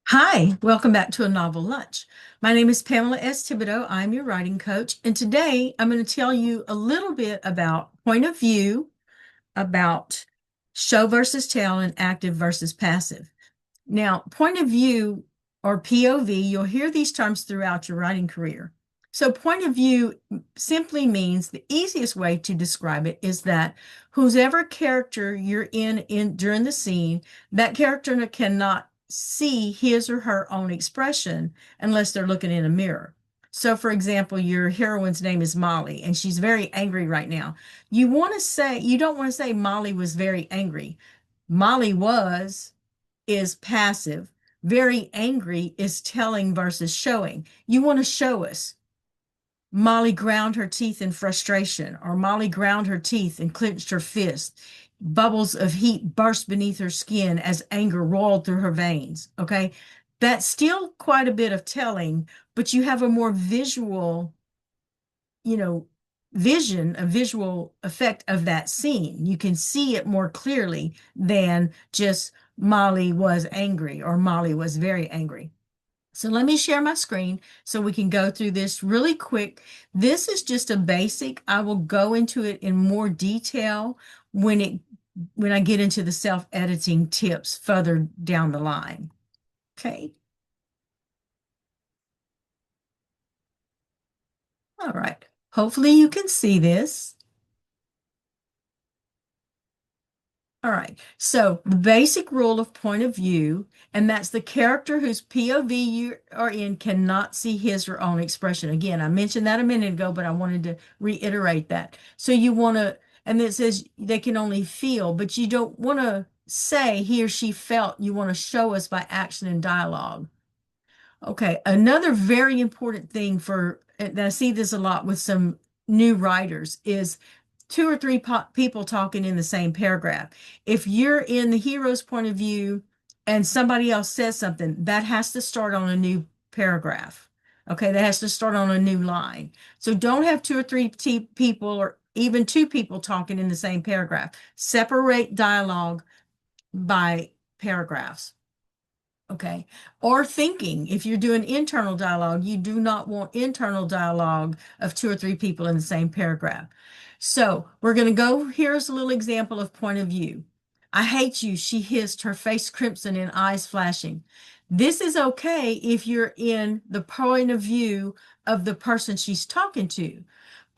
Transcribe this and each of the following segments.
Hi, welcome back to A Novel Lunch. My name is Pamela S. Thibodeau. I'm your writing coach, and today I'm going to tell you a little bit about point of view, about show versus tell, and active versus passive. Now, point of view or POV, you'll hear these terms throughout your writing career. So, point of view simply means the easiest way to describe it is that whoever character you're in during the scene, that character cannot see his or her own expression unless they're looking in a mirror. So, for example, your heroine's name is Molly, and she's very angry right now. You don't want to say Molly was very angry. Molly was is passive. Very angry is telling versus showing. You want to show us. Molly ground her teeth in frustration, or Molly ground her teeth and clenched her fist. Bubbles of heat burst beneath her skin as anger roiled through her veins. Okay. That's still quite a bit of telling, but you have a more visual, you know, a visual effect of that scene. You can see it more clearly than just Molly was angry or Molly was very angry. So let me share my screen so we can go through this really quick. This is just a basic. I will go into it in more detail when it when I get into the self-editing tips further down the line. Okay. All right. Hopefully you can see this. All right. So the basic rule of point of view, and that's the character whose POV you are in cannot see his or own expression. Again, I mentioned that a minute ago, but I wanted to reiterate that. So you want to, and it says they can only feel, but you don't want to say he or she felt. You want to show us by action and dialogue. Okay, another very important thing and I see this a lot with some new writers, is two or three people talking in the same paragraph. If you're in the hero's point of view and somebody else says something, that has to start on a new paragraph. Okay, that has to start on a new line. So don't have two or three people or even two people talking in the same paragraph. Separate dialogue by paragraphs. Okay. Or thinking. If you're doing internal dialogue, you do not want internal dialogue of two or three people in the same paragraph. So we're going to go. Here's a little example of point of view. I hate you, she hissed, her face crimson and eyes flashing. This is okay if you're in the point of view of the person she's talking to.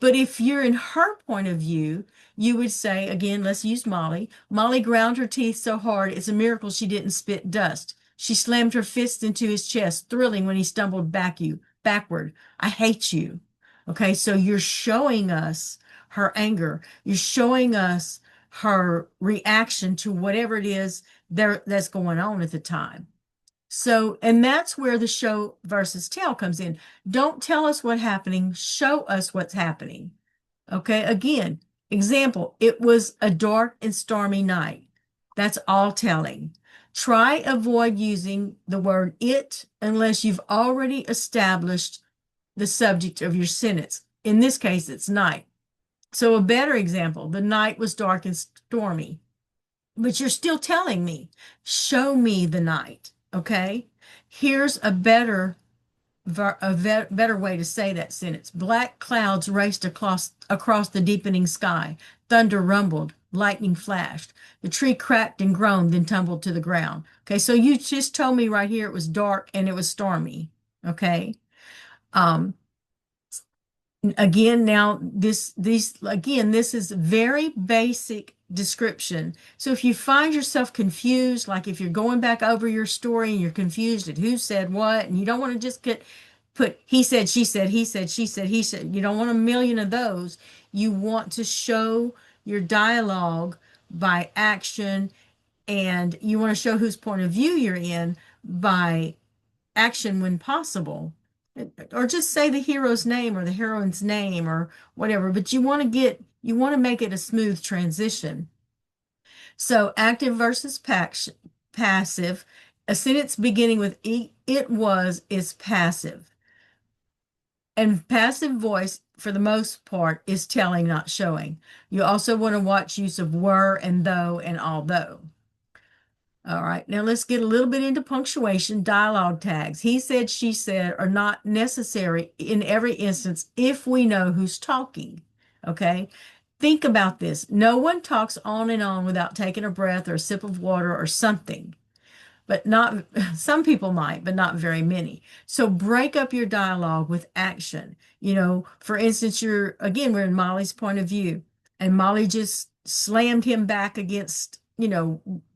But if you're in her point of view, you would say, again, let's use Molly. Molly ground her teeth so hard, it's a miracle she didn't spit dust. She slammed her fist into his chest, thrilling when he stumbled backward. I hate you. Okay, so you're showing us her anger. You're showing us her reaction to whatever it is that's going on at the time. So, and that's where the show versus tell comes in. Don't tell us what's happening, show us what's happening. Okay, again, example, it was a dark and stormy night. That's all telling. Try avoid using the word it unless you've already established the subject of your sentence. In this case, it's night. So a better example, the night was dark and stormy, but you're still telling me, show me the night. Okay. Here's a better way to say that sentence. Black clouds raced across the deepening sky. Thunder rumbled. Lightning flashed. The tree cracked and groaned, then tumbled to the ground. Okay, so you just told me right here it was dark and it was stormy. Okay. Um, again, now this is very basic description. So if you find yourself confused, like if you're going back over your story and you're confused at who said what, and you don't want to just put he said, she said, he said, she said, he said, you don't want a million of those. You want to show your dialogue by action, and you want to show whose point of view you're in by action when possible, or just say the hero's name or the heroine's name or whatever, but you want to make it a smooth transition. So active versus passive, a sentence beginning with it was is passive, and passive voice for the most part is telling, not showing. You also want to watch use of were and though and although. All right, now let's get a little bit into punctuation. Dialogue tags. He said, she said are not necessary in every instance if we know who's talking. Okay, think about this. No one talks on and on without taking a breath or a sip of water or something, but not some people might, but not very many. So break up your dialogue with action. For instance, we're in Molly's point of view, and Molly just slammed him back against,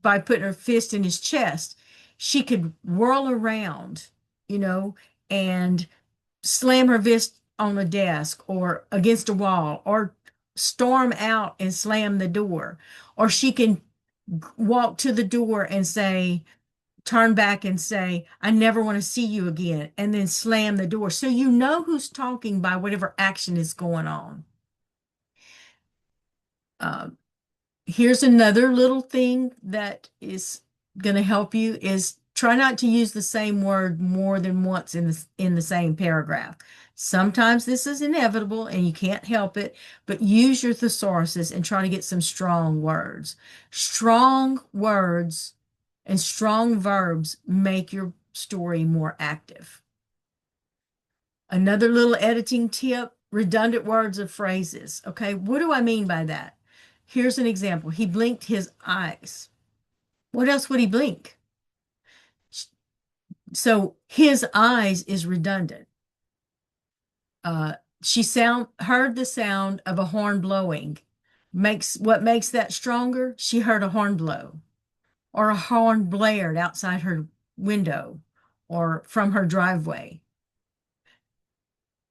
by putting her fist in his chest. She could whirl around, you know, and slam her fist on the desk or against a wall, or storm out and slam the door. Or she can walk to the door and say, turn back and say, I never want to see you again, and then slam the door. So you know who's talking by whatever action is going on. Uh, Here's another little thing that is going to help you is try not to use the same word more than once in the same paragraph. Sometimes this is inevitable and you can't help it, but use your thesauruses and try to get some strong words. Strong words and strong verbs make your story more active. Another little editing tip, redundant words or phrases. Okay, what do I mean by that? Here's an example. He blinked his eyes. What else would he blink? So his eyes is redundant. She heard the sound of a horn blowing. What makes that stronger? She heard a horn blow, or a horn blared outside her window or from her driveway.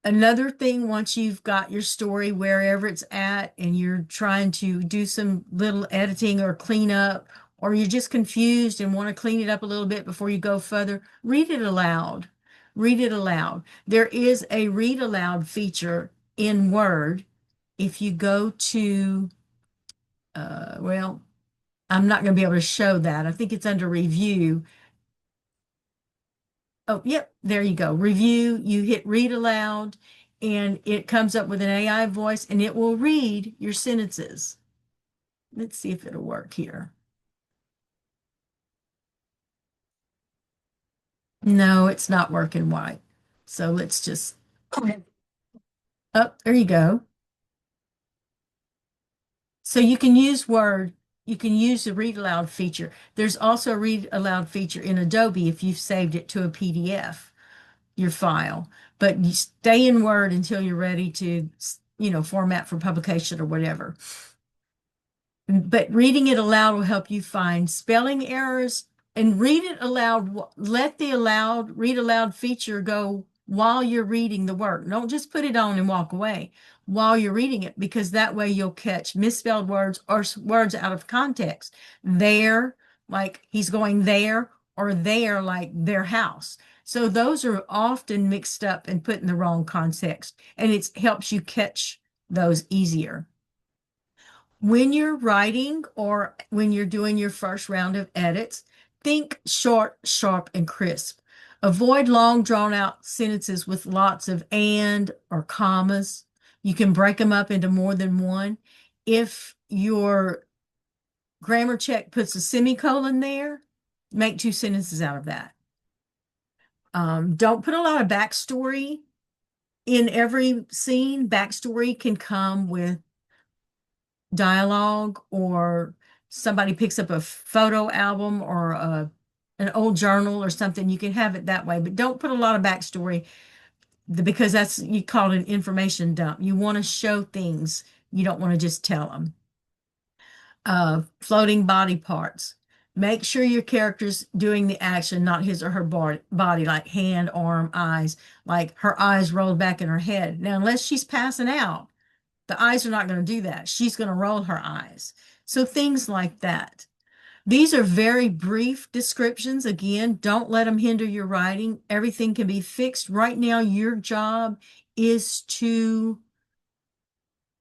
Another thing, once you've got your story wherever it's at and you're trying to do some little editing or clean up, or you're just confused and want to clean it up a little bit before you go further, read it aloud. Read it aloud. There is a read aloud feature in Word. If you go to, well, I'm not going to be able to show that. I think it's under review. Oh, yep, there you go. Review, you hit read aloud, and it comes up with an AI voice, and it will read your sentences. Let's see if it'll work here. No, it's not working right. So let's just, oh, there you go. So you can use Word, you can use the read aloud feature. There's also a read aloud feature in Adobe if you've saved it to a PDF, your file. But you stay in Word until you're ready to, format for publication or whatever. But reading it aloud will help you find spelling errors, and read it aloud. Let the read aloud feature go while you're reading the work. Don't just put it on and walk away while you're reading it, because that way you'll catch misspelled words or words out of context. There, like he's going there, or there, like their house. So those are often mixed up and put in the wrong context, and it helps you catch those easier. When you're writing or when you're doing your first round of edits, think short, sharp, and crisp. Avoid long, drawn out sentences with lots of and or commas. You can break them up into more than one. If your grammar check puts a semicolon there, make two sentences out of that. Don't put a lot of backstory in every scene. Backstory can come with dialogue, or somebody picks up a photo album or an old journal or something. You can have it that way, but don't put a lot of backstory, because you call it an information dump. You want to show things. You don't want to just tell them. Floating body parts. Make sure your character's doing the action, not his or her body, like hand, arm, eyes, like her eyes rolled back in her head. Now, unless she's passing out, the eyes are not going to do that. She's going to roll her eyes. So things like that. These are very brief descriptions. Again, don't let them hinder your writing. Everything can be fixed. Right now, your job is to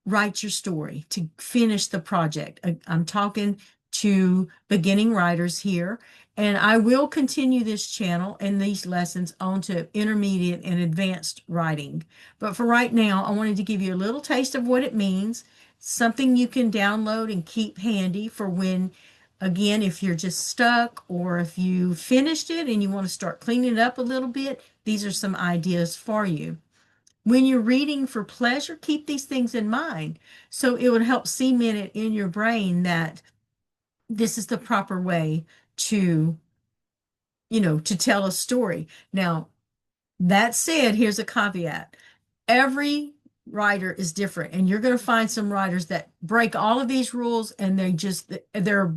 write your story, to finish the project. I'm talking to beginning writers here, and I will continue this channel and these lessons on to intermediate and advanced writing. But for right now, I wanted to give you a little taste of what it means, something you can download and keep handy for when Again, if you're just stuck or if you finished it and you want to start cleaning it up a little bit, these are some ideas for you. When you're reading for pleasure, keep these things in mind. So it would help cement it in your brain that this is the proper way to, to tell a story. Now, that said, here's a caveat. Every writer is different, and you're going to find some writers that break all of these rules and they're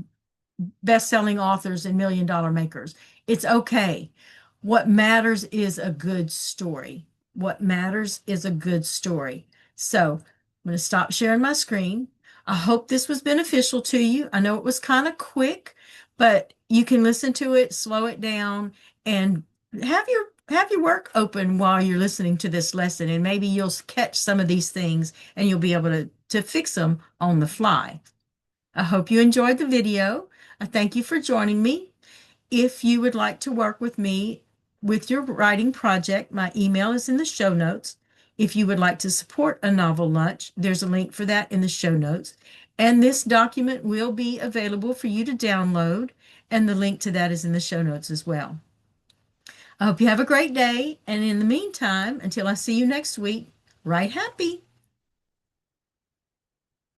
best-selling authors and million-dollar makers. It's okay. What matters is a good story. What matters is a good story. So I'm going to stop sharing my screen. I hope this was beneficial to you. I know it was kind of quick, but you can listen to it, slow it down, and have your work open while you're listening to this lesson, and maybe you'll catch some of these things and you'll be able to fix them on the fly. I hope you enjoyed the video. I thank you for joining me. If you would like to work with me with your writing project, my email is in the show notes. If you would like to support a novel lunch, there's a link for that in the show notes. And this document will be available for you to download, and the link to that is in the show notes as well. I hope you have a great day, and in the meantime, until I see you next week, write happy.